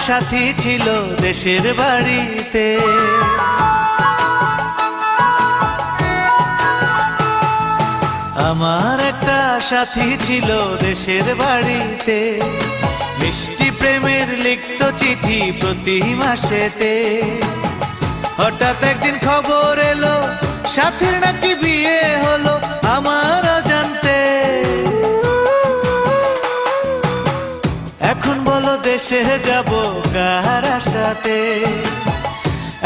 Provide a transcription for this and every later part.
সাথী ছিল দেশের বাড়িতে। আমার একটা সাথী ছিল দেশের বাড়িতে, মিষ্টি প্রেমের লিখত চিঠি প্রতি মাসেতে। হঠাৎ একদিন খবর এলো সাথীর নাকি বিয়ে হলো আমার অজান্তে। এখন বলো দেশে যাব কার আশাতে,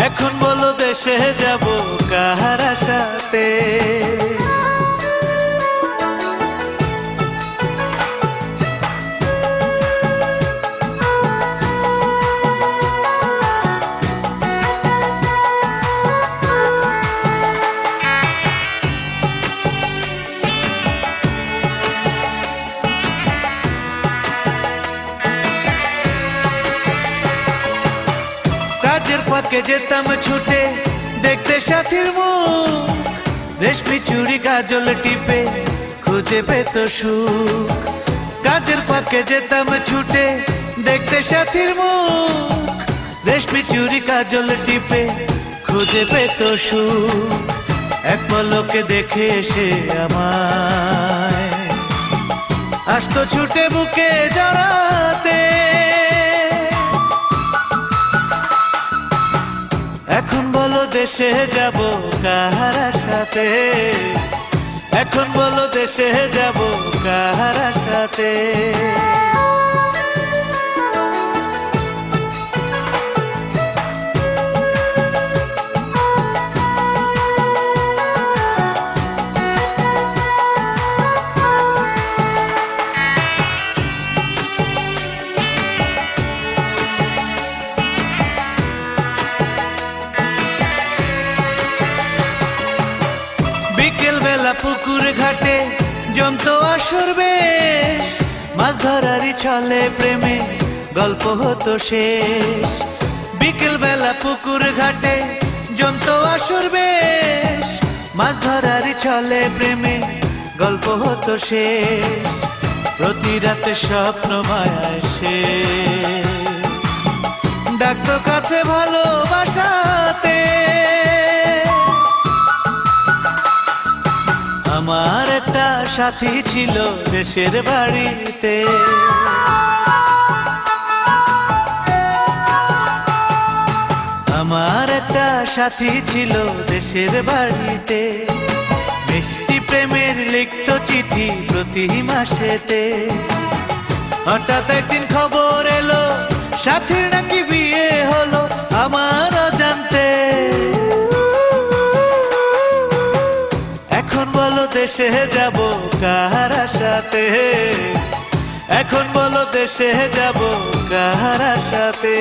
এখন বলো দেশে যাব কার আশাতে। কাজের ফাঁকে যেতাম ছুটে দেখতে সাথীর মুখ, রেশমি চুড়ি কাজল টিপে খুঁজে পেত সুখ। কাজের ফাঁকে যেতাম ছুটে দেখতে সাথীর মুখ, রেশমি চুড়ি কাজল টিপে খুঁজে পেত সুখ। এক পলকে দেখে এসে আমায় আসতো ছুটে বুকে জড়াতে। এখন বলো দেশে যাব কার আশাতে, এখন বলো দেশে যাব কার আশাতে। বিকেল বেলা পুকুর ঘাটে জমতো আসর বেশ, মাছ ধরারই ছলে প্রেমে গল্প হতো শেষ। বিকেল বেলা পুকুর ঘাটে জমতো আসর বেশ, মাছ ধরারই ছলে প্রেমে গল্প হতো শেষ। প্রতি রাতে স্বপ্ন মায়ায় সে ডাকতো কাছে ভালোবাসাতে। আমার একটা সাথী ছিল দেশের বাড়িতে, আমার একটা সাথী ছিল দেশের বাড়িতে, মিষ্টি প্রেমের লিখত চিঠি প্রতি মাসেতে। হঠাৎ একদিন খবর এলো সাথীর নাকি বিয়ে হলো আমার অজান্তে। এখন বলো দেশে যাব কার আশাতে, এখন বলো দেশে যাব কার আশাতে।